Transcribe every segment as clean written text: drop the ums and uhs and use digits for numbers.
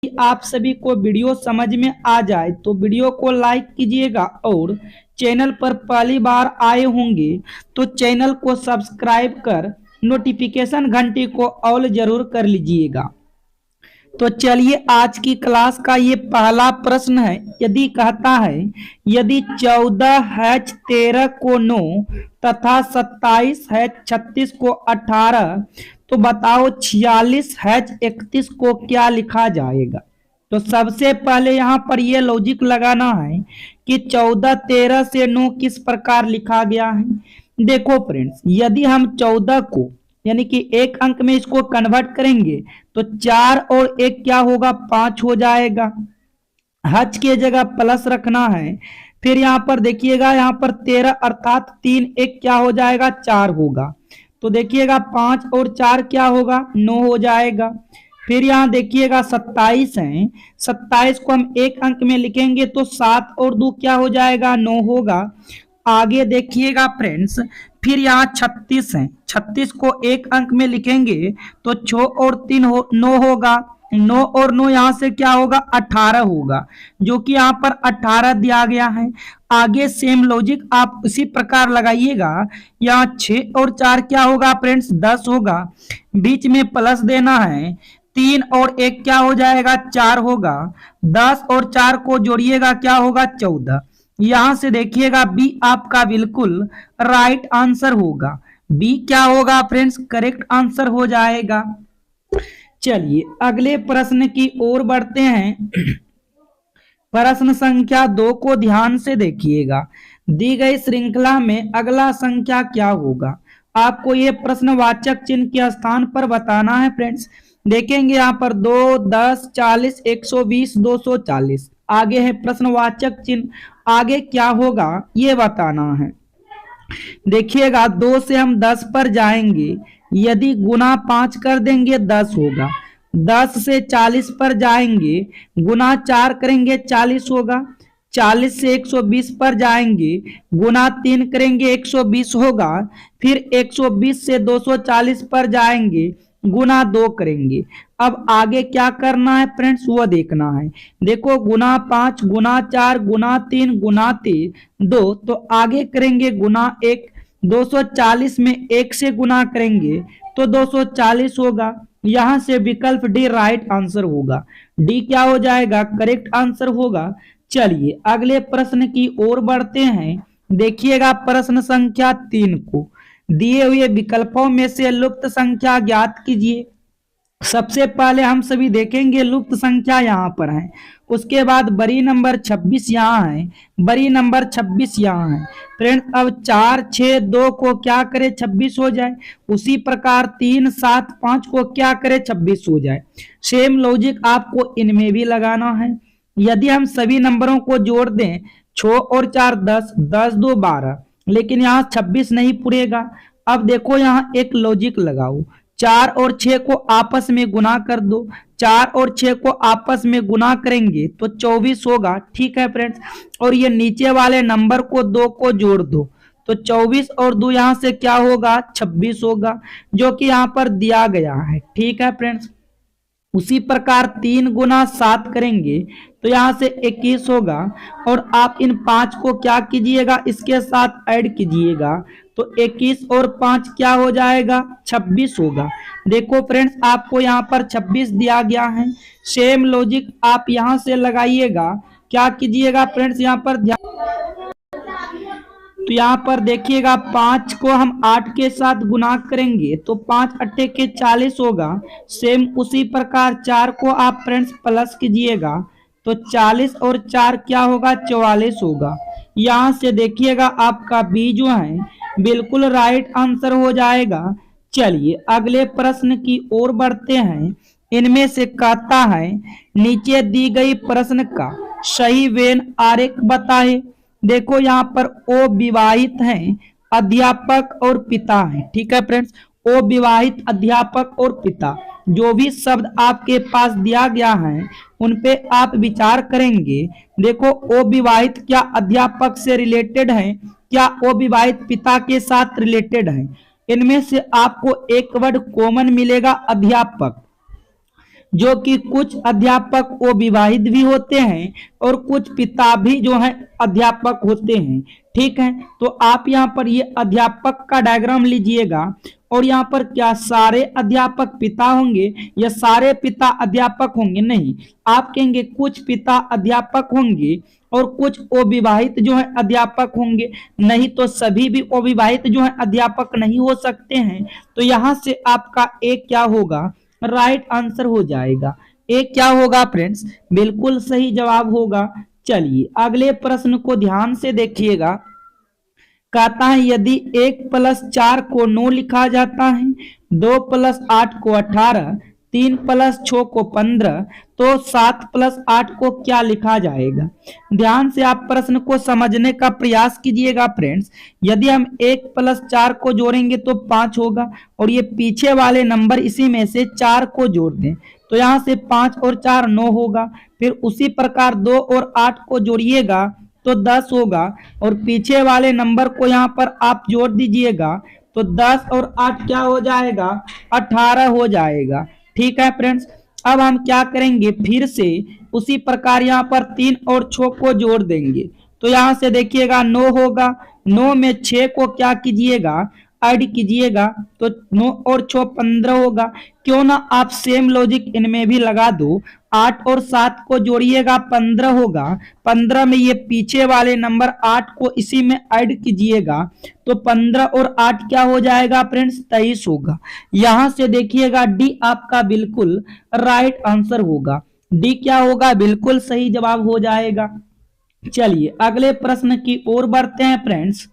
आप सभी को वीडियो समझ में आ जाए तो वीडियो को लाइक कीजिएगा और चैनल पर पहली बार आए होंगे तो चैनल को सब्सक्राइब कर नोटिफिकेशन घंटी को ऑल जरूर कर लीजिएगा। तो चलिए आज की क्लास का ये पहला प्रश्न है। यदि कहता है यदि 14H13 को 9 तथा 27H36 को 18 तो बताओ 46H31 को क्या लिखा जाएगा। तो सबसे पहले यहाँ पर ये लॉजिक लगाना है कि 14 13 से 9 किस प्रकार लिखा गया है। देखो फ्रेंड्स, यदि हम 14 को यानी कि एक अंक में इसको कन्वर्ट करेंगे तो 4 और 1 क्या होगा, 5 हो जाएगा। हज के जगह प्लस रखना है। फिर यहाँ पर देखिएगा, यहाँ पर 13 अर्थात 3 1 क्या हो जाएगा, 4 होगा। तो देखिएगा 5 और 4 क्या होगा, 9 हो जाएगा। फिर यहाँ देखिएगा 27 है, 27 को हम एक अंक में लिखेंगे तो 7 और 2 क्या हो जाएगा, 9 होगा। आगे देखिएगा फ्रेंड्स, फिर यहाँ 36 है, 36 को एक अंक में लिखेंगे तो 6 और 3 9 होगा। 9 और 9 यहाँ से क्या होगा, 18 होगा, जो कि यहाँ पर 18 दिया गया है। आगे सेम लॉजिक आप उसी प्रकार लगाइएगा। यहाँ 6 और 4 क्या होगा फ्रेंड्स, 10 होगा। बीच में प्लस देना है। 3 और 1 क्या हो जाएगा, 4 होगा। 10 और 4 को जोड़िएगा क्या होगा, 14। यहां से देखिएगा बी आपका बिल्कुल राइट आंसर होगा। बी क्या होगा फ्रेंड्स, करेक्ट आंसर हो जाएगा। चलिए अगले प्रश्न की ओर बढ़ते हैं। प्रश्न संख्या 2 को ध्यान से देखिएगा। दी गई श्रृंखला में अगला संख्या क्या होगा। आपको यह प्रश्नवाचक चिन्ह के स्थान पर बताना है फ्रेंड्स। देखेंगे यहाँ पर 2 10 40 120 240 आगे है प्रश्नवाचक चिन्ह। आगे क्या होगा ये बताना है। देखिएगा 2 से हम 10 पर जाएंगे, यदि गुना 5 कर देंगे 10 होगा। 10 से 40 पर जाएंगे, गुना 4 करेंगे 40 होगा। 40 से 120 पर जाएंगे, गुना 3 करेंगे 120 होगा। फिर 120 से 240 पर जाएंगे, गुना 2 करेंगे। अब आगे क्या करना है फ्रेंड्स, वो देखना है। देखो गुना 5 गुना 4 गुना 3 गुना 2, तो आगे करेंगे गुना 1। 240 में 1 से गुना करेंगे तो 240 होगा। यहां से विकल्प डी राइट आंसर होगा। डी क्या हो जाएगा, करेक्ट आंसर होगा। चलिए अगले प्रश्न की ओर बढ़ते हैं। देखिएगा प्रश्न संख्या 3 को। दिए हुए विकल्पों में से लुप्त संख्या ज्ञात कीजिए। सबसे पहले हम सभी देखेंगे लुप्त संख्या यहाँ पर है, उसके बाद बड़ी नंबर 26 यहाँ है, बड़ी नंबर 26 यहाँ है। फ्रेंड्स अब 4 6 2 को क्या करे, 26 हो जाए। उसी प्रकार 3 7 5 को क्या करे, 26 हो जाए। सेम लॉजिक आपको इनमें भी लगाना है। यदि हम सभी नंबरों को जोड़ दें, 6 और 4 10, 10 2 12, लेकिन यहाँ 26 नहीं पुरेगा। अब देखो यहाँ एक लॉजिक लगाओ, 4 और 6 को आपस में गुना कर दो। 4 और 6 को आपस में गुना करेंगे तो 24 होगा। ठीक है फ्रेंड्स, और ये नीचे वाले नंबर को 2 को जोड़ दो तो 24 और 2 यहाँ से क्या होगा, 26 होगा, जो कि यहाँ पर दिया गया है। ठीक है फ्रेंड्स, उसी प्रकार 3 गुना 7 करेंगे तो यहाँ से 21 होगा। और आप इन 5 को क्या कीजिएगा, इसके साथ ऐड कीजिएगा तो 21 और 5 क्या हो जाएगा, 26 होगा। देखो फ्रेंड्स आपको यहाँ पर 26 दिया गया है। सेम लॉजिक आप यहाँ से लगाइएगा। क्या कीजिएगा फ्रेंड्स, यहाँ पर ध्यान, तो यहाँ पर देखिएगा 5 को हम 8 के साथ गुना करेंगे तो 5 अट्ठे के 40 होगा। सेम उसी प्रकार 4 को आप फ्रेंड्स प्लस कीजिएगा तो 40 और 4 क्या होगा, 44 होगा। यहाँ से देखिएगा आपका बी जो है बिल्कुल राइट आंसर हो जाएगा। चलिए अगले प्रश्न की ओर बढ़ते हैं। इनमें से कहता है नीचे दी गई प्रश्न का सही वेन आरेख बताएं। देखो यहाँ पर ओ विवाहित हैं, अध्यापक और पिता हैं। ठीक है फ्रेंड्स, ओ विवाहित अध्यापक और पिता, जो भी शब्द आपके पास दिया गया है उन पे आप विचार करेंगे। देखो ओ विवाहित क्या अध्यापक से रिलेटेड है, क्या ओ विवाहित पिता के साथ रिलेटेड है। इनमें से आपको एक वर्ड कॉमन मिलेगा, अध्यापक। जो कि कुछ अध्यापक वो विवाहित भी होते हैं और कुछ पिता भी जो है अध्यापक होते हैं। ठीक है, तो आप यहाँ पर ये अध्यापक का डायग्राम लीजिएगा और यहाँ पर क्या सारे अध्यापक पिता होंगे या सारे पिता अध्यापक होंगे? नहीं, आप कहेंगे कुछ पिता अध्यापक होंगे और कुछ अविवाहित जो है अध्यापक होंगे। नहीं, तो सभी भी अविवाहित जो है अध्यापक नहीं हो सकते हैं। तो यहाँ से आपका एक क्या होगा? राइट आंसर हो जाएगा। एक क्या होगा फ्रेंड्स? बिल्कुल सही जवाब होगा। चलिए अगले प्रश्न को ध्यान से देखिएगा। कहता है यदि 1+4 को 9 लिखा जाता है, 2+8 को 18, 3+6 को 15, तो 7+8 को क्या लिखा जाएगा? ध्यान से आप प्रश्न को समझने का प्रयास कीजिएगा फ्रेंड्स। यदि हम 1+4 को जोड़ेंगे तो 5 होगा और ये पीछे वाले नंबर इसी में से 4 को जोड़ दें तो यहाँ से 5 और 4 9 होगा। फिर उसी प्रकार 2 और 8 को जोड़िएगा तो 10 होगा और पीछे वाले नंबर को यहाँ पर आप जोड़ दीजिएगा तो 10 और 8 क्या हो जाएगा? 18 हो जाएगा। ठीक है फ्रेंड्स, अब हम क्या करेंगे? फिर से उसी प्रकार यहाँ पर 3 और 6 को जोड़ देंगे तो यहाँ से देखिएगा 9 होगा। 9 में 6 को क्या कीजिएगा? ऐड कीजिएगा तो 9 और 6 15 होगा। क्यों ना आप सेम लॉजिक इनमें भी लगा दो। 8 और 7 को जोड़िएगा 15 होगा। 15 में ये पीछे वाले नंबर 8 को इसी में ऐड कीजिएगा तो 15 और 8 क्या हो जाएगा फ्रेंड्स? 23 होगा। यहां से देखिएगा डी आपका बिल्कुल राइट आंसर होगा। डी क्या होगा? बिल्कुल सही जवाब हो जाएगा। चलिए अगले प्रश्न की ओर बढ़ते हैं फ्रेंड्स।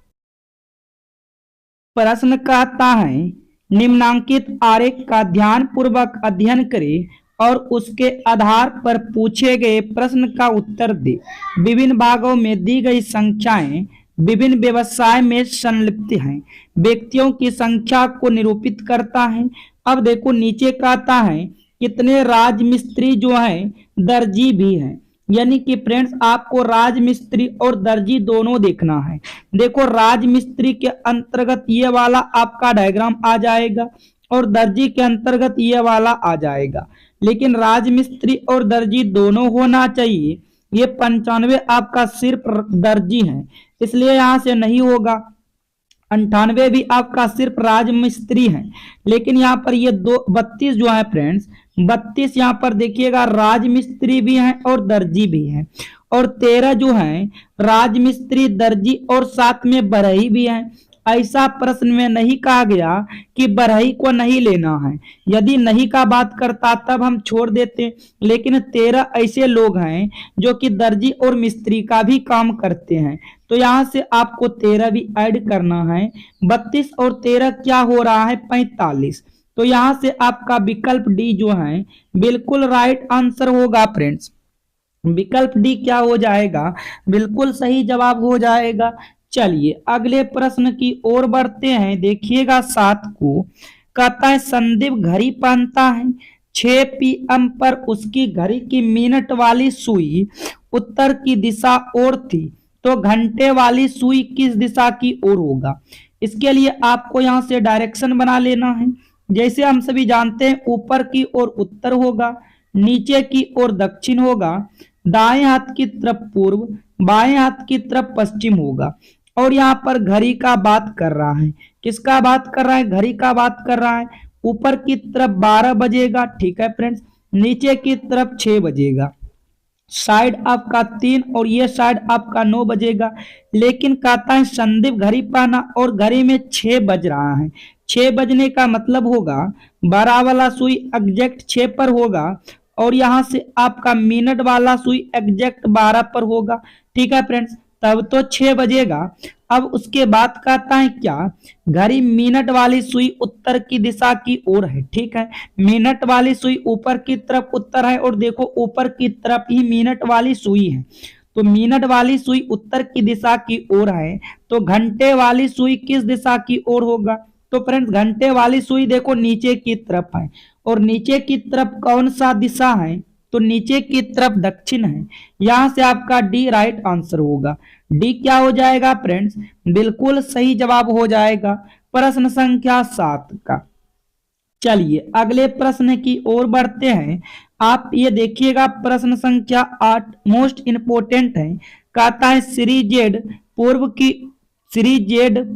प्रश्न कहता है निम्नांकित आरेख का ध्यान पूर्वक अध्ययन करें और उसके आधार पर पूछे गए प्रश्न का उत्तर दे। विभिन्न भागों में दी गई संख्याएं विभिन्न व्यवसाय में संलिप्त हैं। व्यक्तियों की संख्या को निरूपित करता है। अब देखो नीचे कहता है कितने राजमिस्त्री जो हैं दर्जी भी हैं। यानी कि फ्रेंड्स आपको राजमिस्त्री और दर्जी दोनों देखना है। देखो राजमिस्त्री के अंतर्गत ये वाला आपका डायग्राम आ जाएगा और दर्जी के अंतर्गत ये वाला आ जाएगा, लेकिन राजमिस्त्री और दर्जी दोनों होना चाहिए। ये 95 आपका सिर्फ दर्जी है इसलिए यहां से नहीं होगा। 98 भी आपका सिर्फ राजमिस्त्री है, लेकिन यहाँ पर ये 32 जो है फ्रेंड्स 32 यहाँ पर देखिएगा राजमिस्त्री भी हैं और दर्जी भी हैं और 13 जो है राजमिस्त्री दर्जी और साथ में बरही भी हैं। ऐसा प्रश्न में नहीं कहा गया कि बरही को नहीं लेना है। यदि नहीं का बात करता तब हम छोड़ देते, लेकिन 13 ऐसे लोग हैं जो कि दर्जी और मिस्त्री का भी काम करते हैं तो यहाँ से आपको 13 भी ऐड करना है। 32 और 13 क्या हो रहा है? 45। तो यहाँ से आपका विकल्प डी जो है बिल्कुल राइट आंसर होगा फ्रेंड्स। विकल्प डी क्या हो जाएगा? बिल्कुल सही जवाब हो जाएगा। चलिए अगले प्रश्न की ओर बढ़ते हैं। देखिएगा 7 को। कहता है संदीप घड़ी पहनता है। 6 PM पर उसकी घड़ी की मिनट वाली सुई उत्तर की दिशा ओर थी, तो घंटे वाली सुई किस दिशा की ओर होगा? इसके लिए आपको यहाँ से डायरेक्शन बना लेना है। जैसे हम सभी जानते हैं ऊपर की ओर उत्तर होगा, नीचे की ओर दक्षिण होगा, दाएं हाथ की तरफ पूर्व, बाएं हाथ की तरफ पश्चिम होगा। और यहाँ पर घड़ी का बात कर रहा है। किसका बात कर रहा है? घड़ी का बात कर रहा है। ऊपर की तरफ 12 बजेगा, ठीक है फ्रेंड्स, नीचे की तरफ 6 बजेगा, साइड आपका 3 और ये साइड आपका 9 बजेगा। लेकिन कहता है संदीप घड़ी पहना और घड़ी में 6 बज रहा है। 6 बजने का मतलब होगा 12 वाला सुई एग्जैक्ट 6 पर होगा और यहाँ से आपका मिनट वाला सुई एग्जैक्ट 12 पर होगा। ठीक है फ्रेंड्स, तब तो 6 बजेगा। अब उसके बाद कहता है क्या? घड़ी मिनट वाली सुई उत्तर की दिशा की ओर है। ठीक है, मिनट वाली सुई ऊपर की तरफ उत्तर है और देखो ऊपर की तरफ ही मिनट वाली सुई है, तो मिनट वाली सुई उत्तर की दिशा की ओर है, तो घंटे वाली सुई किस दिशा की ओर होगा? तो फ्रेंड्स घंटे वाली सुई देखो नीचे की तरफ है और नीचे की तरफ कौन सा दिशा है? तो नीचे की तरफ दक्षिण है। यहां से आपका डी राइट आंसर होगा। डी क्या हो जाएगा फ्रेंड्स? बिल्कुल सही जवाब हो जाएगा प्रश्न संख्या 7 का। चलिए अगले प्रश्न की ओर बढ़ते हैं। आप ये देखिएगा प्रश्न संख्या 8 मोस्ट इंपोर्टेंट है। कहता है श्री जेड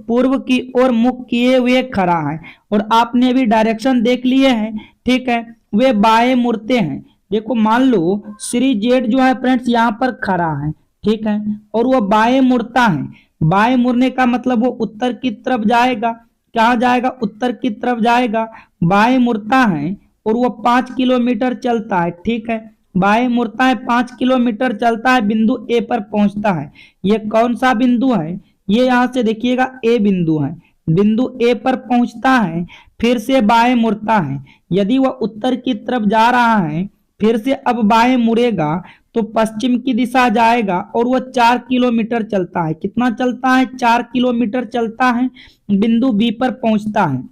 पूर्व की ओर मुख किए हुए खड़ा है और आपने अभी डायरेक्शन देख लिए हैं, ठीक है। वे बाएं मुड़ते हैं। देखो मान लो श्री जेड जो है फ्रेंड्स यहाँ पर खड़ा है, ठीक है, और वो बाएं मुड़ता है। बाएं मुड़ने का मतलब वो उत्तर की तरफ जाएगा। कहाँ जाएगा? उत्तर की तरफ जाएगा। बाएं मुड़ता है और वो 5 किलोमीटर चलता है, ठीक है। बाएं मुड़ता है, 5 किलोमीटर चलता है, बिंदु ए पर पहुंचता है। ये कौन सा बिंदु है? ये यहां से देखिएगा ए बिंदु है। बिंदु ए पर पहुंचता है, फिर से बाएं मुड़ता है। यदि वह उत्तर की तरफ जा रहा है, फिर से अब बाएं मुड़ेगा तो पश्चिम की दिशा जाएगा और वह 4 किलोमीटर चलता है। कितना चलता है? 4 किलोमीटर चलता है, बिंदु बी पर पहुंचता है।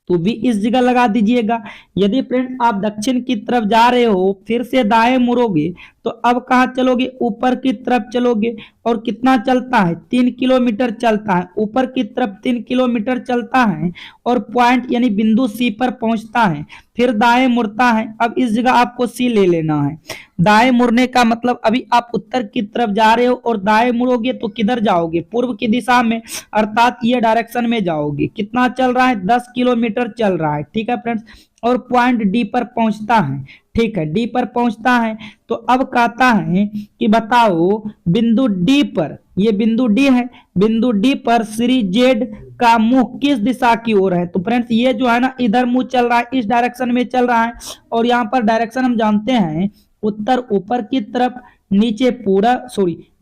तो भी इस जगह लगा दीजिएगा। यदि फ्रेंड आप दक्षिण की तरफ जा रहे हो, फिर से दाएं मुड़ोगे तो अब कहाँ चलोगे? ऊपर की तरफ चलोगे। और कितना चलता है? 3 किलोमीटर चलता है। ऊपर की तरफ 3 किलोमीटर चलता है और पॉइंट यानी बिंदु सी पर पहुंचता है। फिर दाएं मुड़ता है। अब इस जगह आपको सी ले लेना है। दाएं मुड़ने का मतलब अभी आप उत्तर की तरफ जा रहे हो और दाएं मुड़ोगे तो किधर जाओगे? पूर्व की दिशा में, अर्थात ये डायरेक्शन में जाओगे। कितना चल रहा है? 10 किलोमीटर चल रहा है, ठीक है फ्रेंड्स। और पॉइंट डी पर पहुंचता है, ठीक है, डी पर पहुंचता है। तो अब कहता है कि बताओ बिंदु डी पर, ये बिंदु डी है, बिंदु डी पर श्री जेड का मुंह किस दिशा की ओर है? तो फ्रेंड्स ये जो है ना इधर मुंह चल रहा है, इस डायरेक्शन में चल रहा है। और यहाँ पर डायरेक्शन हम जानते हैं, उत्तर ऊपर की तरफ, नीचे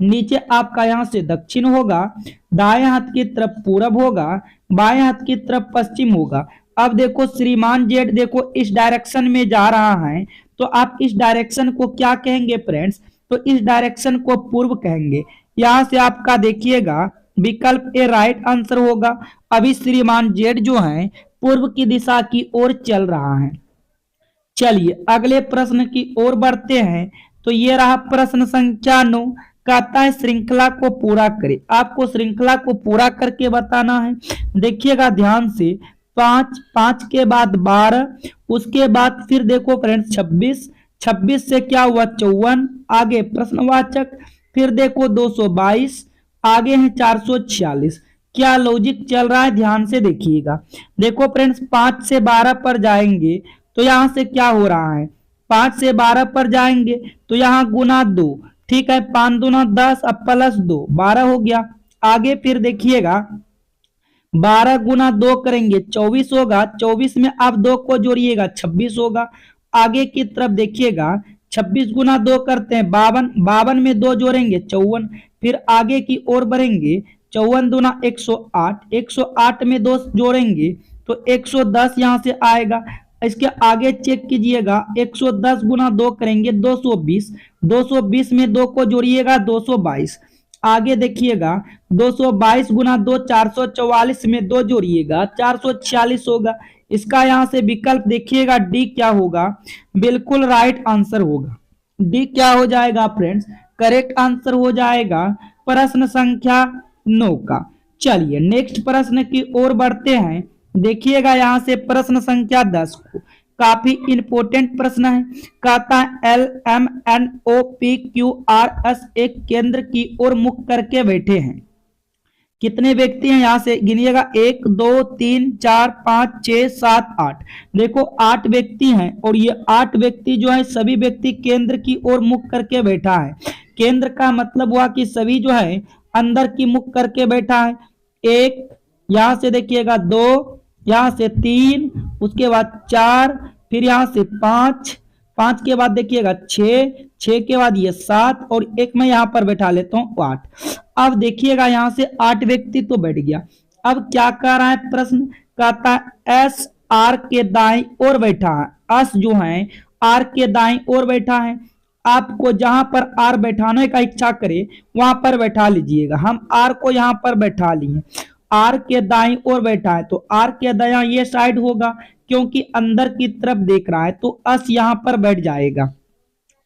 नीचे आपका यहाँ से दक्षिण होगा, दाएं हाथ की तरफ पूरब होगा, बाएं हाथ की तरफ पश्चिम होगा। अब देखो श्रीमान जेड देखो इस डायरेक्शन में जा रहा है, तो आप इस डायरेक्शन को क्या कहेंगे फ्रेंड्स? तो इस डायरेक्शन को पूर्व कहेंगे। यहां से आपका देखिएगा विकल्प ए राइट आंसर होगा। अभी श्रीमान जेड जो है पूर्व की दिशा की ओर चल रहा है। चलिए अगले प्रश्न की ओर बढ़ते हैं। तो ये रहा प्रश्न संख्या 9। कहता है श्रृंखला को पूरा करें। आपको श्रृंखला को पूरा करके बताना है। देखिएगा ध्यान से, 5, 5 के बाद 12, उसके बाद फिर देखो फ्रेंड्स 26, 26 से क्या हुआ? 54, आगे प्रश्नवाचक, फिर देखो 222, आगे है 446। क्या लॉजिक चल रहा है? ध्यान से देखिएगा। देखो फ्रेंड्स 5 से 12 पर जाएंगे तो यहां से क्या हो रहा है? 5 से 12 पर जाएंगे तो यहाँ गुना 2, ठीक है, 5 दूना 10, अब प्लस 2, 12 हो गया। आगे फिर देखिएगा 12 गुना 2 करेंगे 24 होगा, 24 में आप 2 को जोड़िएगा 26 होगा। आगे की तरफ देखिएगा 26 गुना 2 करते हैं 52, 52 में 2 जोड़ेंगे 54। फिर आगे की ओर बढ़ेंगे, 54 दूना 108, 108 में 2 जोड़ेंगे तो 110 यहां से आएगा। इसके आगे चेक कीजिएगा, 110 गुना 2 करेंगे 220, 220 में 2 को जोड़िएगा 222। आगे देखिएगा 222 गुना 2 444 में 2 जोड़िएगा 446 होगा। इसका यहां से विकल्प देखिएगा डी क्या होगा? बिल्कुल राइट आंसर होगा। डी क्या हो जाएगा फ्रेंड्स? करेक्ट आंसर हो जाएगा प्रश्न संख्या 9 का। चलिए नेक्स्ट प्रश्न की ओर बढ़ते हैं। देखिएगा यहां से प्रश्न संख्या 10 को, काफी इंपोर्टेंट प्रश्न है। कहता है LMNOPQRS एक केंद्र की ओर मुख करके बैठे हैं। कितने व्यक्ति हैं? यहां से गिनिएगा 1 2 3 4 5 6 7 8। देखो 8 व्यक्ति हैं और ये 8 व्यक्ति जो है सभी व्यक्ति केंद्र की ओर मुख करके बैठा है। केंद्र का मतलब हुआ कि सभी जो है अंदर की मुख करके बैठा है। 1, यहां से देखिएगा 2, यहां से 3, उसके बाद 4, फिर यहां से 5, 5 के बाद देखिएगा 6, 6 के बाद ये 7 और एक मैं यहां पर बैठा लेता हूं 8। अब देखिएगा यहां से 8 व्यक्ति तो बैठ गया। अब क्या कर रहा है प्रश्न? कहता है एस आर के दाएं ओर बैठा है। एस जो है आर के दाएं ओर बैठा है। आपको जहां पर आर बैठाने का इच्छा करे वहां पर बैठा लीजिएगा। हम आर को यहां पर बैठा लिए। आर के दाईं ओर बैठा है तो आर के दायां ये साइड होगा, क्योंकि अंदर की तरफ देख रहा है तो अस यहां पर बैठ जाएगा।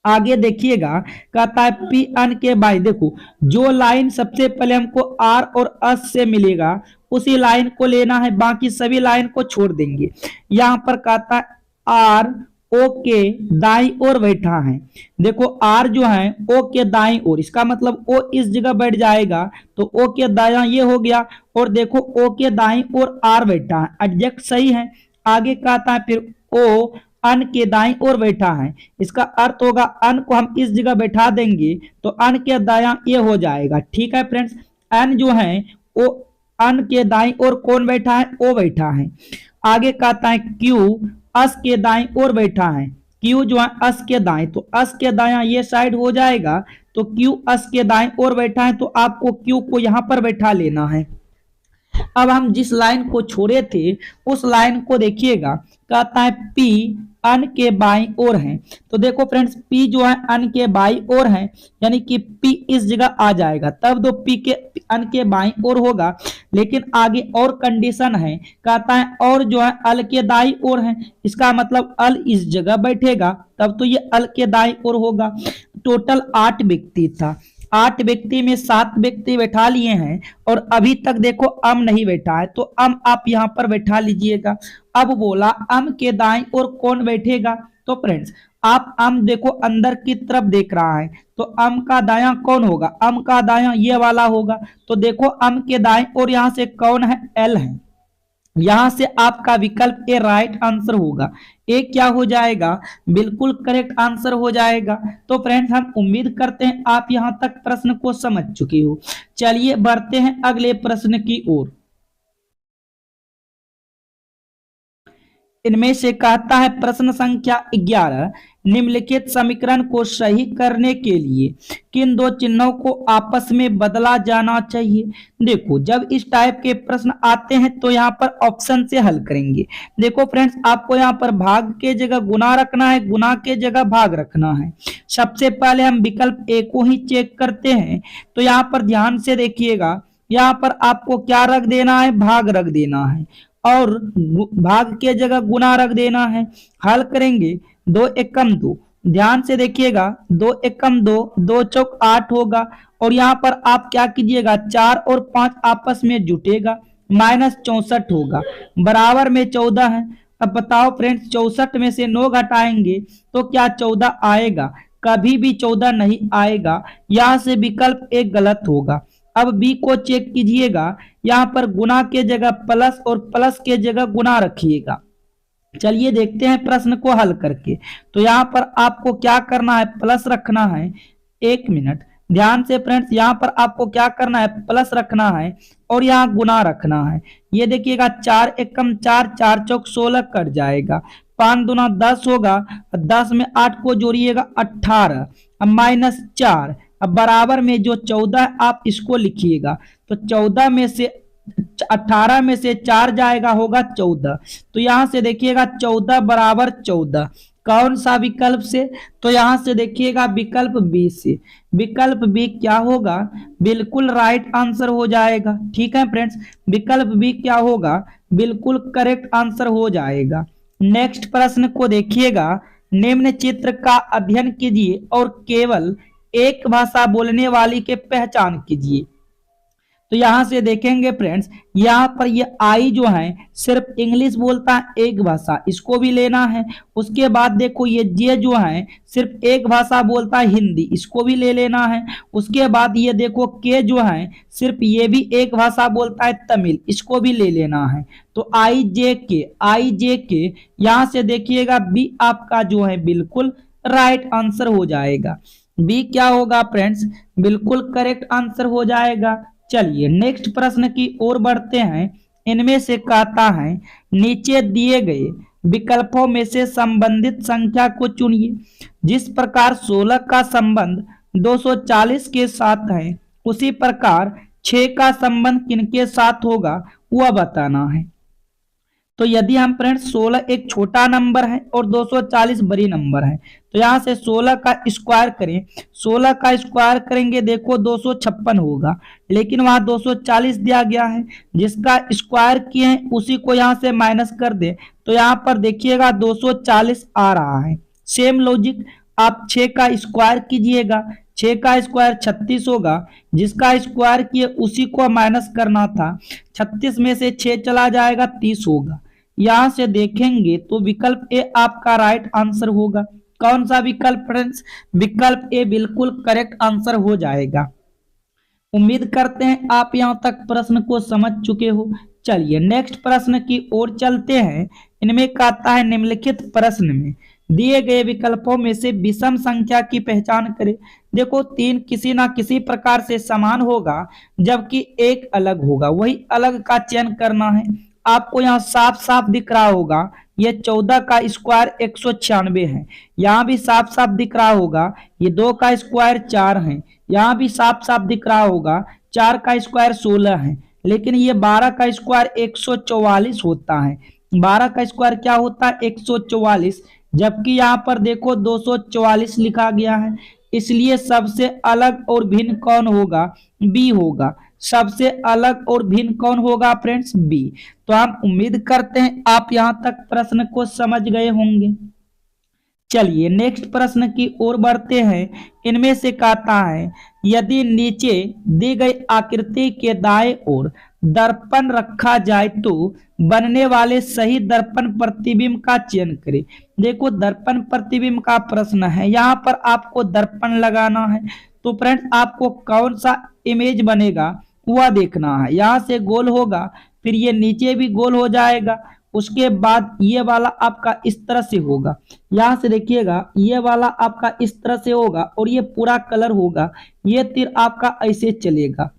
आगे देखिएगा कहता है पी एन के बाई। देखो जो लाइन सबसे पहले हमको आर और अस से मिलेगा उसी लाइन को लेना है, बाकी सभी लाइन को छोड़ देंगे। यहाँ पर कहता है आर ओ के दाई ओर बैठा है। देखो आर जो है ओ के दाई ओर, इसका मतलब ओ इस जगह बैठ जाएगा तो ओ के दाया ये हो गया। और देखो ओ के दाई ओर आर बैठा है, एडजेक्ट सही है। आगे कहता है फिर ओ अन के दाई ओर बैठा है, इसका अर्थ होगा अन को हम इस जगह बैठा देंगे तो अन के दाया ये हो जाएगा। ठीक है फ्रेंड्स, अन जो है ओ अन के दाई ओर कौन बैठा है, ओ बैठा है। आगे कहता है क्यू अस के दाई ओर बैठा है, क्यू जो है अस के दाएं, तो अस के दाया ये साइड हो जाएगा तो क्यू अस के दाएं ओर बैठा है, तो आपको क्यू को यहां पर बैठा लेना है। अब हम जिस लाइन को छोड़े थे उस लाइन को देखिएगा, कहता है पी अन के बाई ओर है। तो देखो फ्रेंड्स पी जो है अन के बाई ओर है, यानी कि पी इस जगह आ जाएगा, तब तो पी के अन के बाई ओर होगा। लेकिन आगे और कंडीशन है, कहता है और जो है अल के दाई ओर है, इसका मतलब अल इस जगह बैठेगा, तब तो ये अल के दाई ओर होगा। टोटल 8 व्यक्ति था, 8 व्यक्ति में 7 व्यक्ति बैठा लिए हैं और अभी तक देखो अम नहीं बैठा है, तो अम आप यहाँ पर बैठा लीजिएगा। अब बोला अम के दाएं ओर कौन बैठेगा, तो फ्रेंड्स आप अम देखो अंदर की तरफ देख रहा है, तो अम का दायां कौन होगा, अम का दायां ये वाला होगा। तो देखो अम के दाएं ओर यहाँ से कौन है, एल है। यहां से आपका विकल्प ए राइट आंसर होगा। ए क्या हो जाएगा, बिल्कुल करेक्ट आंसर हो जाएगा। तो फ्रेंड्स हम उम्मीद करते हैं आप यहां तक प्रश्न को समझ चुके हो। चलिए बढ़ते हैं अगले प्रश्न की ओर। इनमें से कहता है प्रश्न संख्या 11, निम्नलिखित समीकरण को सही करने के लिए किन दो चिन्हों को आपस में बदला जाना चाहिए। देखो जब इस टाइप के प्रश्न आते हैं तो यहाँ पर ऑप्शन से हल करेंगे। देखो फ्रेंड्स आपको यहाँ पर भाग के जगह गुना रखना है, गुना के जगह भाग रखना है। सबसे पहले हम विकल्प ए को ही चेक करते हैं, तो यहाँ पर ध्यान से देखिएगा, यहाँ पर आपको क्या रख देना है, भाग रख देना है और भाग के जगह गुना रख देना है। हल करेंगे 2 एकम 2, ध्यान से देखिएगा 2 एकम 2, 2 चौक 8 होगा। और यहाँ पर आप क्या कीजिएगा, 4 और 5 आपस में जुटेगा, -64 होगा, बराबर में 14 है। अब बताओ फ्रेंड्स 64 में से 9 घटाएंगे तो क्या 14 आएगा, कभी भी 14 नहीं आएगा। यहाँ से विकल्प एक गलत होगा। अब बी को चेक कीजिएगा, यहाँ पर गुना के जगह प्लस और प्लस के जगह गुना रखिएगा। चलिए देखते हैं प्रश्न को हल करके। तो यहाँ पर आपको क्या करना है, प्लस रखना है। 1 मिनट ध्यान से फ्रेंड्स, यहाँ पर आपको क्या करना है, प्लस रखना है और यहाँ गुना रखना है। ये देखिएगा 4 एकम 4, 4 चौक 16 कट जाएगा, 5 दूना 10 होगा, 10 में 8 को जोड़िएगा 18, अब -4, अब बराबर में जो 14 है आप इसको लिखिएगा। तो 14 में से 18 में से 4 जाएगा, होगा 14। तो यहां से देखिएगा 14 बराबर 14, कौन सा विकल्प से, तो यहां से देखिएगा विकल्प बी से। विकल्प बी क्या होगा, बिल्कुल राइट आंसर हो जाएगा। ठीक है फ्रेंड्स, विकल्प बी क्या होगा, बिल्कुल करेक्ट आंसर हो जाएगा। नेक्स्ट प्रश्न को देखिएगा, निम्न चित्र का अध्ययन कीजिए और केवल एक भाषा बोलने वाली के पहचान कीजिए। तो यहां से देखेंगे फ्रेंड्स, यहाँ पर ये आई जो है सिर्फ इंग्लिश बोलता है एक भाषा, इसको भी लेना है। उसके बाद देखो ये जे जो है सिर्फ एक भाषा बोलता है हिंदी, इसको भी ले लेना है। उसके बाद ये देखो के जो है सिर्फ ये भी एक भाषा बोलता है तमिल, इसको भी ले लेना है। तो आई जे के यहाँ से देखिएगा बी आपका जो है बिल्कुल राइट आंसर हो जाएगा। बी क्या होगा फ्रेंड्स, बिल्कुल करेक्ट आंसर हो जाएगा। चलिए नेक्स्ट प्रश्न की ओर बढ़ते हैं। इनमें से कहता है नीचे दिए गए विकल्पों में से संबंधित संख्या को चुनिए। जिस प्रकार 16 का संबंध 240 के साथ है, उसी प्रकार 6 का संबंध किनके साथ होगा वह बताना है। तो यदि हम फ्रेंड्स 16 एक छोटा नंबर है और 240 बड़ी नंबर है, तो यहाँ से 16 का स्क्वायर करें, 16 का स्क्वायर करेंगे देखो 256 होगा, लेकिन वहां 240 दिया गया है, जिसका स्क्वायर किए हैं उसी को यहाँ से माइनस कर दे, तो यहाँ पर देखिएगा 240 आ रहा है। सेम लॉजिक आप 6 का स्क्वायर कीजिएगा, 6 का स्क्वायर 36 होगा, जिसका स्क्वायर किए उसी को माइनस करना था। 36 में से 6 चला जाएगा 30 होगा। यहां से देखेंगे तो विकल्प ए आपका राइट आंसर होगा। कौन सा विकल्प फ्रेंड्स? विकल्प ए बिल्कुल करेक्ट आंसर हो जाएगा। उम्मीद करते हैं आप यहां तक प्रश्न को समझ चुके हो। चलिए नेक्स्ट प्रश्न की ओर चलते हैं। इनमें कहता है निम्नलिखित प्रश्न में दिए गए विकल्पों में से विषम संख्या की पहचान करें। देखो, 3 किसी ना किसी प्रकार से समान होगा, जबकि एक अलग होगा। वही अलग का चयन करना है। आपको यहाँ साफ साफ दिख रहा होगा, ये 14 का स्क्वायर 196 है। यहाँ भी साफ साफ दिख रहा होगा, ये 2 का स्क्वायर 4 है। यहाँ भी साफ साफ दिख रहा होगा, 4 का स्क्वायर 16 है। लेकिन ये 12 का स्क्वायर 144 होता है। 12 का स्क्वायर क्या होता है? 144। जबकि यहाँ पर देखो 244 लिखा गया है। इसलिए सबसे अलग और भिन्न कौन होगा? बी होगा। सबसे अलग और भिन्न कौन होगा फ्रेंड्स? बी। तो हम उम्मीद करते हैं आप यहां तक प्रश्न को समझ गए होंगे। चलिए नेक्स्ट प्रश्न की ओर बढ़ते हैं। इनमें से कहता है यदि नीचे दी गई आकृति के दाएं ओर दर्पण रखा जाए तो बनने वाले सही दर्पण प्रतिबिंब का चयन करें। देखो, दर्पण प्रतिबिंब का प्रश्न है। यहाँ पर आपको दर्पण लगाना है। तो फ्रेंड्स आपको कौन सा इमेज बनेगा वह देखना है। यहाँ से गोल होगा, फिर ये नीचे भी गोल हो जाएगा, उसके बाद ये वाला आपका इस तरह से होगा। यहां से देखिएगा, ये वाला आपका इस तरह से होगा और ये पूरा कलर होगा। ये तीर आपका ऐसे चलेगा।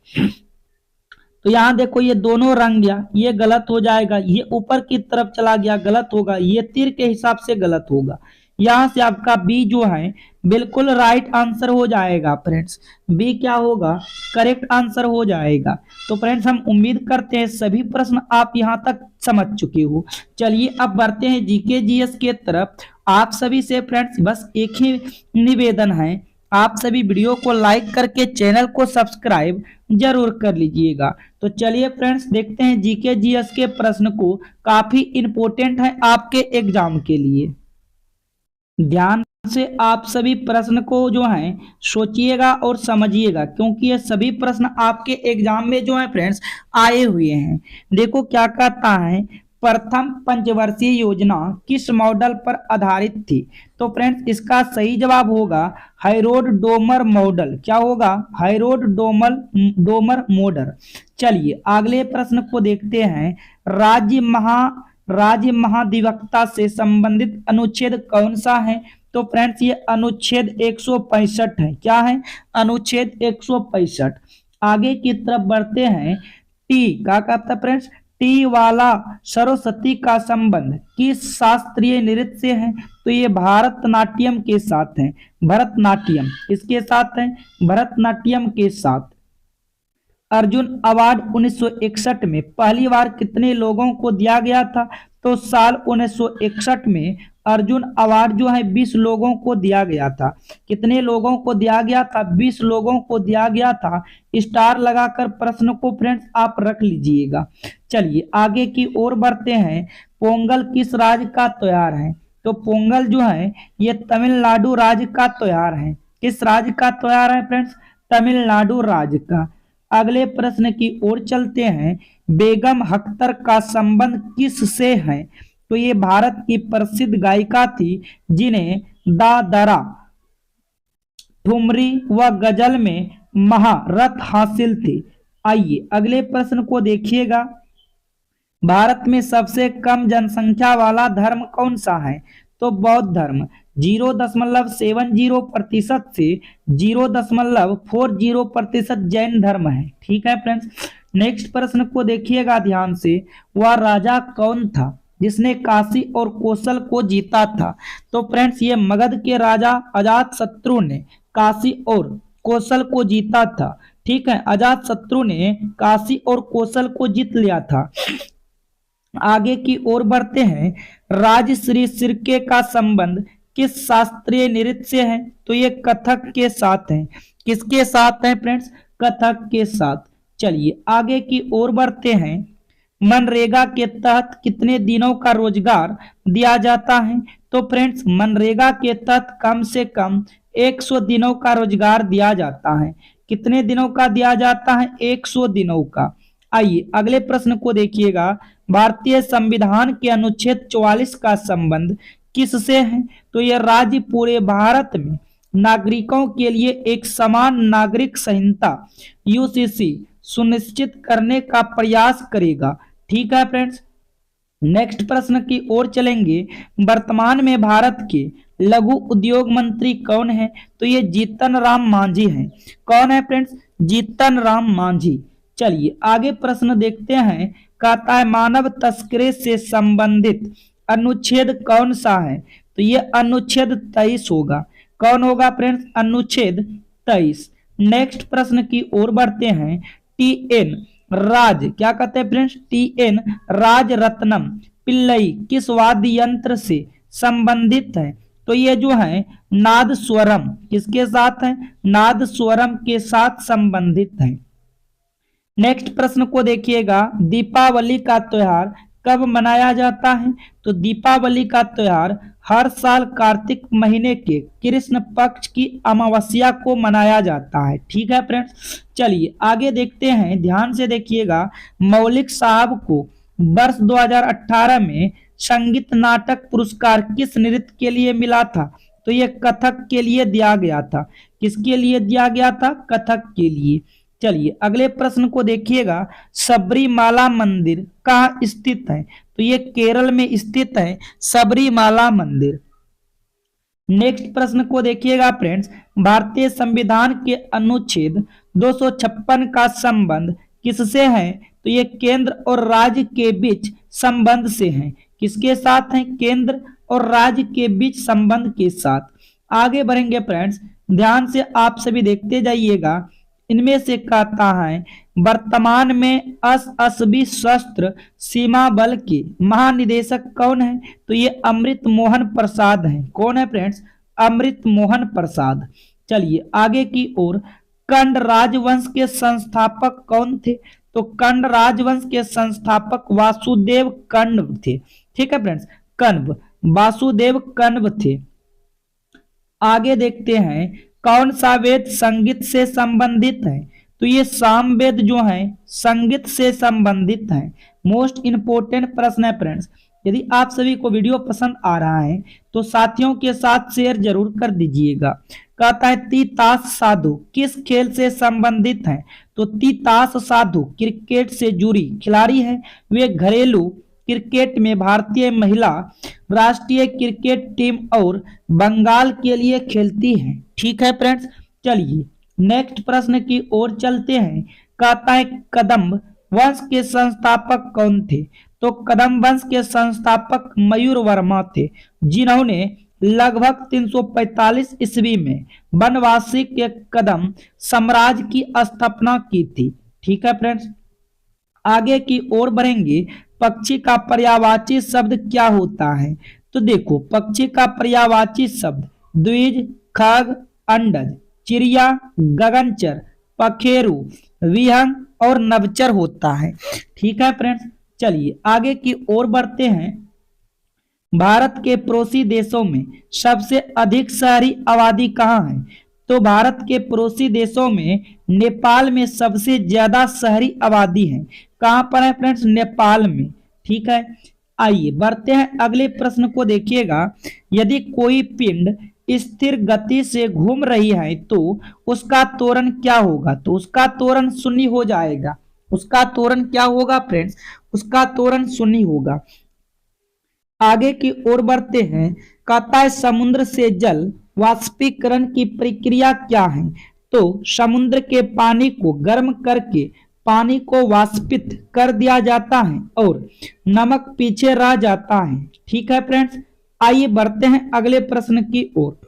तो यहाँ देखो, ये दोनों रंग गया, ये गलत हो जाएगा। ये ऊपर की तरफ चला गया, गलत होगा। ये तीर के हिसाब से गलत होगा। यहां से आपका बी जो है बिल्कुल राइट आंसर हो जाएगा फ्रेंड्स। बी क्या होगा? करेक्ट आंसर हो जाएगा। तो फ्रेंड्स हम उम्मीद करते हैं सभी प्रश्न आप यहां तक समझ चुके हो। चलिए अब बढ़ते हैं जीके जीएस के तरफ। आप सभी से फ्रेंड्स बस एक ही निवेदन है, आप सभी वीडियो को लाइक करके चैनल को सब्सक्राइब जरूर कर लीजिएगा। तो चलिए फ्रेंड्स देखते हैं जीके जीएस के प्रश्न को, काफी इंपॉर्टेंट है आपके एग्जाम के लिए। ध्यान से आप सभी प्रश्न को जो है सोचिएगा और समझिएगा, क्योंकि ये सभी प्रश्न आपके एग्जाम में जो है फ्रेंड्स आए हुए हैं। देखो क्या कहता है, प्रथम पंचवर्षीय योजना किस मॉडल पर आधारित थी? तो फ्रेंड्स इसका सही जवाब होगा हैरोल्ड डोमर मॉडल। क्या होगा? Harold Domar model. चलिए अगले प्रश्न को देखते हैं। राज्य महाधिवक्ता से संबंधित अनुच्छेद कौन सा है? तो फ्रेंड्स ये अनुच्छेद 165 है। क्या है? अनुच्छेद 165। आगे की तरफ बढ़ते हैं। टी क्या कहता है फ्रेंड्स? टी वाला सरस्वती का संबंध किस शास्त्रीय नृत्य से है? तो ये भरतनाट्यम के साथ है। भरतनाट्यम किसके साथ है? भरतनाट्यम के साथ। अर्जुन अवार्ड 1961 में पहली बार कितने लोगों को दिया गया था? तो साल 1961 में अर्जुन अवार्ड जो है 20 लोगों को दिया गया था। कितने लोगों को दिया गया था? 20 लोगों को दिया गया था। स्टार लगाकर प्रश्न को फ्रेंड्स आप रख लीजिएगा। चलिए आगे की ओर बढ़ते हैं। पोंगल किस राज्य का त्योहार है? तो पोंगल जो है ये तमिलनाडु राज्य का त्योहार है। किस राज्य का त्योहार है फ्रेंड्स? तमिलनाडु राज्य का। अगले प्रश्न की ओर चलते हैं। बेगम अख्तर का संबंध किस से है? तो ये भारत की प्रसिद्ध गायिका थी, जिन्हें दादरा, ठुमरी व गजल में महारत हासिल थी। आइए अगले प्रश्न को देखिएगा। भारत में सबसे कम जनसंख्या वाला धर्म कौन सा है? तो बौद्ध धर्म। 0.70% से 0.40% जैन धर्म है। ठीक है फ्रेंड्स। नेक्स्ट प्रश्न को देखिएगा ध्यान से। वह राजा कौन था जिसने काशी और कौशल को जीता था? तो फ्रेंड्स ये मगध के राजा अजातशत्रु ने काशी और कौशल को जीता था। ठीक है, अजातशत्रु ने काशी और कौशल को जीत लिया था। आगे की ओर बढ़ते हैं। राजश्री सिरके का संबंध किस शास्त्रीय नृत्य से है? तो ये कथक के साथ है। किसके साथ है फ्रेंड्स? कथक के साथ। चलिए आगे की ओर बढ़ते हैं। मनरेगा के तहत कितने दिनों का रोजगार दिया जाता है? तो फ्रेंड्स मनरेगा के तहत कम से कम 100 दिनों का रोजगार दिया जाता है। कितने दिनों का दिया जाता है? 100 दिनों का। आइए अगले प्रश्न को देखिएगा। भारतीय संविधान के अनुच्छेद 44 का संबंध किससे है? तो यह राज्य पूरे भारत में नागरिकों के लिए एक समान नागरिक संहिता यूसीसी सुनिश्चित करने का प्रयास करेगा। ठीक है फ्रेंड्स, नेक्स्ट प्रश्न की ओर चलेंगे। वर्तमान में भारत के लघु उद्योग मंत्री कौन है? तो ये जीतन राम मांझी हैं। कौन है फ्रेंड्स? जीतन राम मांझी। चलिए आगे प्रश्न देखते हैं। कहता है मानव तस्करी से संबंधित अनुच्छेद कौन सा है? तो ये अनुच्छेद 23 होगा। कौन होगा फ्रेंड्स? अनुच्छेद 23। नेक्स्ट प्रश्न की ओर बढ़ते हैं। टी.एन. राज, क्या कहते हैं फ्रेंड्स? टी.एन. राज रत्नम पिल्लई किस वाद्य यंत्र से संबंधित है? तो ये जो है नाद स्वरम, किसके साथ है? नाद स्वरम के साथ संबंधित है। नेक्स्ट प्रश्न को देखिएगा। दीपावली का त्योहार कब मनाया जाता है? तो दीपावली का त्योहार हर साल कार्तिक महीने के कृष्ण पक्ष की अमावस्या को मनाया जाता है। ठीक है फ्रेंड्स, चलिए आगे देखते हैं। ध्यान से देखिएगा। मौलिक साहब को वर्ष 2018 में संगीत नाटक पुरस्कार किस नृत्य के लिए मिला था? तो ये कथक के लिए दिया गया था। किसके लिए दिया गया था? कथक के लिए। चलिए अगले प्रश्न को देखिएगा। सबरीमाला मंदिर कहाँ स्थित है? तो ये केरल में स्थित है सबरीमाला मंदिर। नेक्स्ट प्रश्न को देखिएगा फ्रेंड्स। भारतीय संविधान के अनुच्छेद 256 का संबंध किससे है? तो ये केंद्र और राज्य के बीच संबंध से है। किसके साथ है? केंद्र और राज्य के बीच संबंध के साथ। आगे बढ़ेंगे फ्रेंड्स, ध्यान से आप सभी देखते जाइएगा। इनमें से कहता है वर्तमान में असबी सशस्त्र सीमा बल के महानिदेशक कौन है? तो ये अमृत मोहन प्रसाद हैं। कौन है फ्रेंड्स? अमृत मोहन प्रसाद। चलिए आगे की ओर। कंड राजवंश के संस्थापक कौन थे? तो कंड राजवंश के संस्थापक वासुदेव कण्व थे। ठीक है फ्रेंड्स, कण्व, वासुदेव कण्व थे। आगे देखते हैं। कौन सा वेद संगीत से संबंधित है? तो ये सामवेद जो है संगीत से संबंधित है। मोस्ट इंपोर्टेंट प्रश्न है फ्रेंड्स। यदि आप सभी को वीडियो पसंद आ रहा है तो साथियों के साथ शेयर जरूर कर दीजिएगा। कहता है तीतास साधु किस खेल से संबंधित है? तो तीतास साधु क्रिकेट से जुड़ी खिलाड़ी है। वे घरेलू क्रिकेट में भारतीय महिला राष्ट्रीय क्रिकेट टीम और बंगाल के लिए खेलती है। ठीक है फ्रेंड्स, चलिए नेक्स्ट प्रश्न की ओर चलते हैं। कहता है कदम्ब वंश के संस्थापक कौन थे? तो कदम्ब वंश के संस्थापक मयूर वर्मा थे, जिन्होंने लगभग 345 ईस्वी में बनवासी के कदम्ब साम्राज्य की स्थापना की थी। ठीक है फ्रेंड्स, आगे की ओर बढ़ेंगे। पक्षी का पर्यायवाची शब्द क्या होता है? तो देखो पक्षी का पर्यायवाची शब्द द्विज, खग, अंडज, चिड़िया, गगनचर, पखेरु, विहंग और नभचर होता है। ठीक है फ्रेंड्स, चलिए आगे की ओर बढ़ते हैं। भारत के पड़ोसी देशों में सबसे अधिक शहरी आबादी कहाँ है? तो भारत के पड़ोसी देशों में नेपाल में सबसे ज्यादा शहरी आबादी है। कहां पर है फ्रेंड्स? नेपाल में। ठीक है, आइए बढ़ते हैं अगले प्रश्न को देखिएगा। यदि कोई पिंड स्थिर गति से घूम रही है तो उसका त्वरण क्या होगा? तो उसका त्वरण शून्य हो जाएगा। उसका त्वरण क्या होगा फ्रेंड्स? उसका त्वरण शून्य होगा। आगे की ओर बढ़ते हैं। कहता है समुद्र से जल वाष्पीकरण की प्रक्रिया क्या है? तो समुद्र के पानी को गर्म करके पानी को वाष्पित कर दिया जाता है और नमक पीछे रह जाता है। ठीक है फ्रेंड्स, आइए बढ़ते हैं अगले प्रश्न की ओर।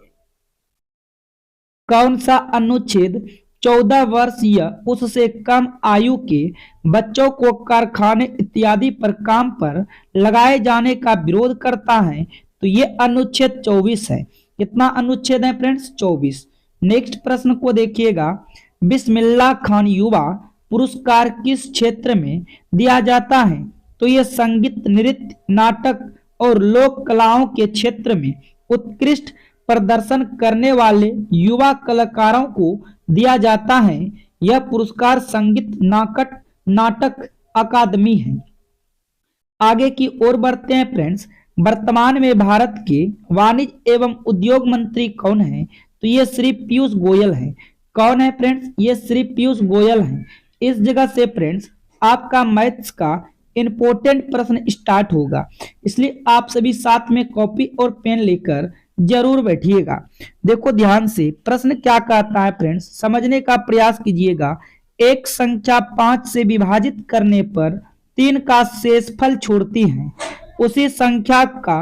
कौन सा अनुच्छेद 14 वर्ष या उससे कम आयु के बच्चों को कारखाने इत्यादि पर काम पर लगाए जाने का विरोध करता है? तो ये अनुच्छेद 24 है। कितना अनुच्छेद है फ्रेंड्स? 24। नेक्स्ट प्रश्न को देखिएगा। बिस्मिल्लाह खान युवा पुरस्कार किस क्षेत्र में दिया जाता है? तो ये संगीत, नृत्य, नाटक और लोक कलाओं के क्षेत्र में उत्कृष्ट प्रदर्शन करने वाले युवा कलाकारों को दिया जाता है। यह पुरस्कार संगीत नाटक अकादमी है। आगे की ओर बढ़ते हैं फ्रेंड्स। वर्तमान में भारत के वाणिज्य एवं उद्योग मंत्री कौन है? तो ये श्री पीयूष गोयल है। कौन है फ्रेंड्स? ये श्री पीयूष गोयल है। इस जगह से फ्रेंड्स आपका मैथ्स का इंपॉर्टेंट प्रश्न स्टार्ट होगा, इसलिए आप सभी साथ में कॉपी और पेन लेकर जरूर बैठिएगा। देखो ध्यान से प्रश्न क्या कहता है फ्रेंड्स, समझने का प्रयास कीजिएगा। एक संख्या 5 से विभाजित करने पर 3 का शेषफल छोड़ती है, उसी संख्या का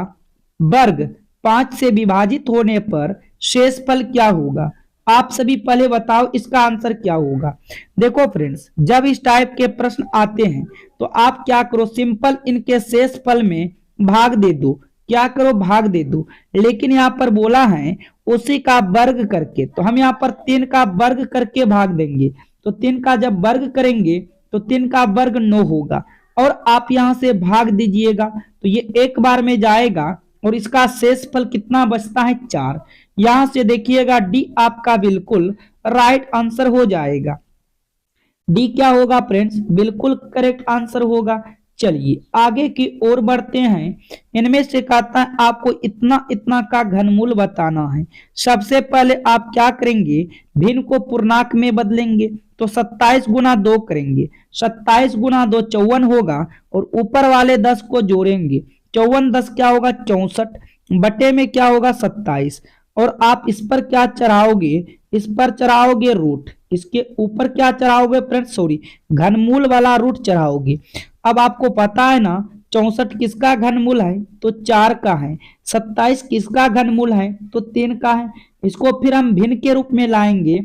वर्ग 5 से विभाजित होने पर शेषफल क्या होगा? आप सभी पहले बताओ इसका आंसर क्या होगा। देखो फ्रेंड्स, जब इस टाइप के प्रश्न आते हैं तो आप क्या करो, सिंपल इनके शेषफल में भाग दे दो। क्या करो, भाग दे दो। लेकिन यहाँ पर बोला है उसी का वर्ग करके, तो हम यहाँ पर 3 का वर्ग करके भाग देंगे। तो 3 का जब वर्ग करेंगे तो 3 का वर्ग 9 होगा, और आप यहाँ से भाग दीजिएगा तो ये एक बार में जाएगा और इसका शेषफल कितना बचता है? 4। यहां से देखिएगा डी आपका बिल्कुल राइट आंसर हो जाएगा। डी क्या होगा फ्रेंड्स? बिल्कुल करेक्ट आंसर होगा। चलिए आगे की ओर बढ़ते हैं। इनमें से कहता है आपको इतना इतना का घनमूल बताना है। सबसे पहले आप क्या करेंगे, भिन्न को पूर्णांक में बदलेंगे, तो 27 गुना 2 करेंगे। 27 गुना 2 54 होगा, और ऊपर वाले 10 को जोड़ेंगे। 54 10 क्या होगा? 64 बटे में क्या होगा? 27। और आप इस पर क्या चढ़ाओगे? इस पर चढ़ाओगे रूट। इसके ऊपर क्या चढ़ाओगे फ्रेंड्स? सॉरी, घनमूल वाला रूट चढ़ाओगे। अब आपको पता है ना 64 किसका घनमूल है? तो 4 का है। 27 किसका घनमूल है? तो 3 का है। इसको फिर हम भिन्न के रूप में लाएंगे,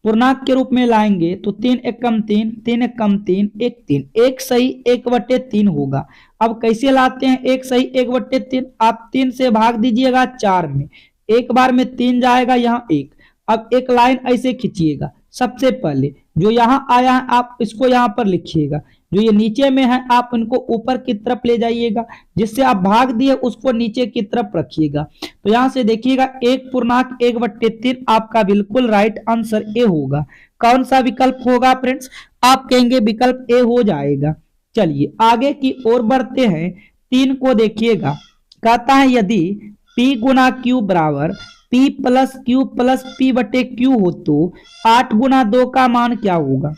पूर्णांक के रूप में लाएंगे, तो 3 एकम 3, 3 एकम 3, 1 3, 1 सही 1/3 होगा। अब कैसे लाते हैं 1 सही 1/3? आप 3 से भाग दीजिएगा 4 में, एक बार में 3 जाएगा, यहाँ 1। अब एक लाइन ऐसे खींचिएगा। सबसे पहले जो यहाँ आया है आप इसको यहाँ पर लिखिएगा, जो ये नीचे में है आप इनको ऊपर की तरफ ले जाइएगा, जिससे आप भाग दिए उसको नीचे की तरफ रखिएगा। तो यहाँ से देखिएगा 1 पूर्णांक 1/3 आपका बिल्कुल राइट आंसर ए होगा। कौन सा विकल्प होगा फ्रेंड्स? आप कहेंगे विकल्प ए हो जाएगा। चलिए आगे की ओर बढ़ते हैं। 3 को देखिएगा, कहता है यदि P गुना Q बराबर P plus Q plus P बटे Q हो तो 8 गुना 2 का मान क्या होगा?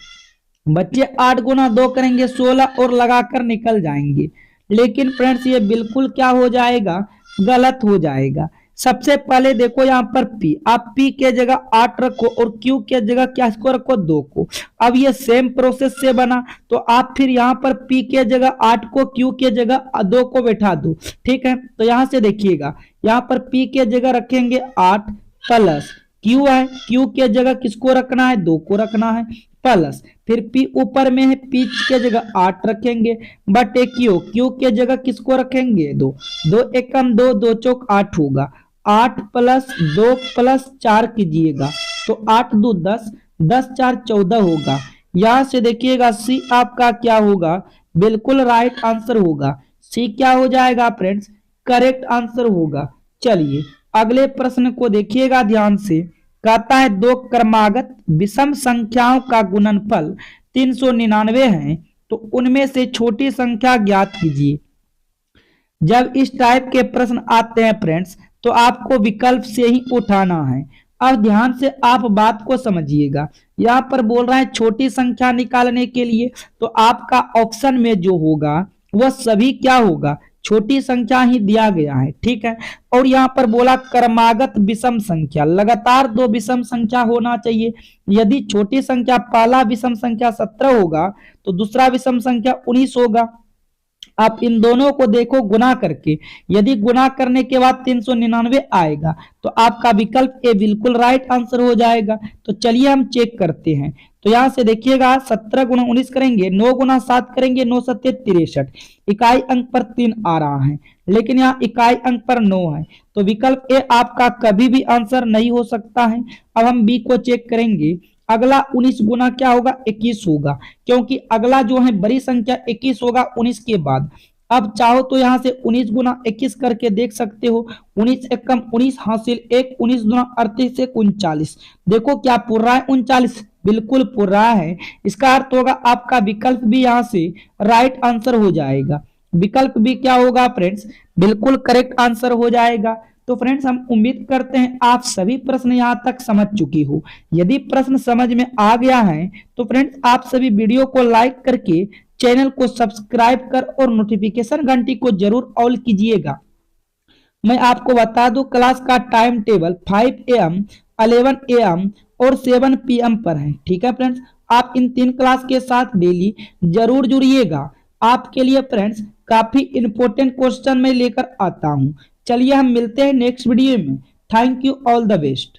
बच्चे 8 गुना 2 करेंगे 16 और लगाकर निकल जाएंगे। लेकिन फ्रेंड्स ये बिल्कुल क्या हो जाएगा? गलत हो जाएगा। सबसे पहले देखो यहाँ पर P, आप P के जगह 8 रखो और Q के जगह क्या इसको रखो? 2 को। अब ये सेम प्रोसेस से बना, तो आप फिर यहाँ पर P के जगह 8 को, Q के जगह 2 को बैठा दो। ठीक है, तो यहाँ से देखिएगा, यहाँ पर P के जगह रखेंगे 8 प्लस Q है, Q के जगह किसको रखना है? 2 को रखना है, प्लस फिर P ऊपर में है, P के जगह 8 रखेंगे, बटे Q के जगह किसको रखेंगे? 2। 2 एकम 2, 2 चौक 8 होगा। 8 प्लस 2 प्लस 4 कीजिएगा, तो 8 2 10, 10 4 14 होगा। यहां से देखिएगा सी आपका क्या होगा? बिल्कुल राइट आंसर होगा। सी क्या हो जाएगा फ्रेंड्स? करेक्ट आंसर होगा। चलिए अगले प्रश्न को देखिएगा ध्यान से। कहता है 2 क्रमागत विषम संख्याओं का गुणनफल 399 है, तो उनमें से छोटी संख्या ज्ञात कीजिए। जब इस टाइप के प्रश्न आते हैं फ्रेंड्स तो आपको विकल्प से ही उठाना है। अब ध्यान से आप बात को समझिएगा। यहाँ पर बोल रहा है छोटी संख्या निकालने के लिए, तो आपका ऑप्शन में जो होगा वह सभी क्या होगा? छोटी संख्या ही दिया गया है। ठीक है, और यहाँ पर बोला क्रमागत विषम संख्या, लगातार 2 विषम संख्या होना चाहिए। यदि छोटी संख्या पहला विषम संख्या 17 होगा तो दूसरा विषम संख्या 19 होगा। आप इन दोनों को देखो गुना करके, यदि गुना करने के बाद 399 आएगा तो आपका विकल्प ए बिल्कुल राइट आंसर हो जाएगा। तो चलिए हम चेक करते हैं। तो यहां से देखिएगा 17 गुना 19 करेंगे, 9 गुना 7 करेंगे, 9 7 63, इकाई अंक पर 3 आ रहा है, लेकिन यहाँ इकाई अंक पर 9 है, तो विकल्प ए आपका कभी भी आंसर नहीं हो सकता है। अब हम बी को चेक करेंगे। अगला 19 गुना क्या होगा? 21 होगा, क्योंकि अगला जो है बड़ी संख्या 21 होगा 19 के बाद। अब चाहो तो यहाँ से 19 गुना 21 करके देख सकते हो। 19 एकम 19 हासिल 1, 19 दुना 38 से 39। देखो क्या पुर रहा है 39, बिल्कुल पुर रहा है। इसका अर्थ होगा आपका विकल्प भी यहाँ से राइट आंसर हो जाएगा। विकल्प भी क्या होगा फ्रेंड्स, बिल्कुल करेक्ट आंसर हो जाएगा। तो फ्रेंड्स हम उम्मीद करते हैं आप सभी प्रश्न यहाँ तक समझ चुकी हो। यदि प्रश्न समझ में आ गया है तो फ्रेंड्स आप सभी वीडियो को लाइक करके चैनल को सब्सक्राइब कर और नोटिफिकेशन घंटी को जरूर ऑल कीजिएगा। मैं आपको बता दूं क्लास का टाइम टेबल 5 AM, 11 AM और 7 PM पर है। ठीक है फ्रेंड्स, आप इन 3 क्लास के साथ डेली जरूर जुड़िएगा। आपके लिए फ्रेंड्स काफी इंपॉर्टेंट क्वेश्चन मैं लेकर आता हूं। चलिए हम मिलते हैं नेक्स्ट वीडियो में। Thank you, all the best.